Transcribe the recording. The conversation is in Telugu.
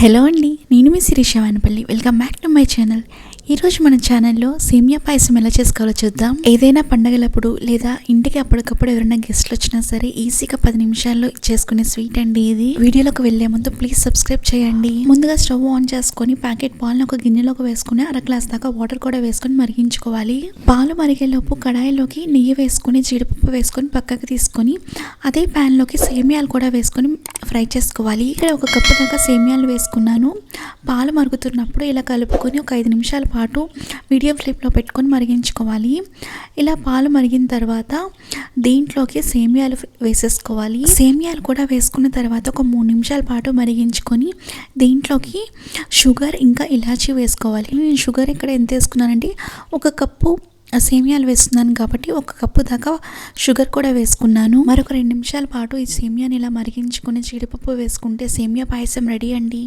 హలో అండి, నేను మీ Shirisha Vanapalli. Welcome back to my channel. ఈరోజు మన ఛానల్లో సేమియా పాయసం ఎలా చేసుకోవాలో చూద్దాం. ఏదైనా పండగలప్పుడు లేదా ఇంటికి అప్పటికప్పుడు ఎవరైనా గెస్ట్లు వచ్చినా సరే ఈజీగా 10 నిమిషాల్లో చేసుకునే స్వీట్ అండి ఇది. వీడియోలోకి వెళ్లే ముందు ప్లీజ్ సబ్స్క్రైబ్ చేయండి. ముందుగా స్టవ్ ఆన్ చేసుకొని ప్యాకెట్ పాలను ఒక గిన్నెలోకి వేసుకుని 1/2 గ్లాస్ దాకా వాటర్ కూడా వేసుకొని మరిగించుకోవాలి. పాలు మరిగేలోపు కడాయిలోకి నెయ్యి వేసుకొని జీడిపప్పు వేసుకొని పక్కకి తీసుకొని అదే ప్యాన్ లోకి సేమియాలు కూడా వేసుకొని ఫ్రై చేసుకోవాలి. ఇక్కడ 1 కప్పు దాకా సేమియాలు వేసుకున్నాను. పాలు మరుగుతున్నప్పుడు ఇలా కలుపుకొని ఒక 5 నిమిషాల పాటు మీడియం ఫ్లేమ్లో పెట్టుకొని మరిగించుకోవాలి. ఇలా పాలు మరిగిన తర్వాత దీంట్లోకి సేమియాలు వేసేసుకోవాలి. సేమియాలు కూడా వేసుకున్న తర్వాత ఒక 3 నిమిషాల పాటు మరిగించుకొని దీంట్లోకి షుగర్ ఇంకా ఇలాచీ వేసుకోవాలి. నేను షుగర్ ఇక్కడ ఎంత వేసుకున్నానంటే 1 కప్పు సేమియాలు వేస్తున్నాను కాబట్టి 1 కప్పు దాకా షుగర్ కూడా వేసుకున్నాను. మరొక 2 నిమిషాల పాటు ఈ సేమియాని ఇలా మరిగించుకొని జీడిపప్పు వేసుకుంటే సేమియా పాయసం రెడీ అండి.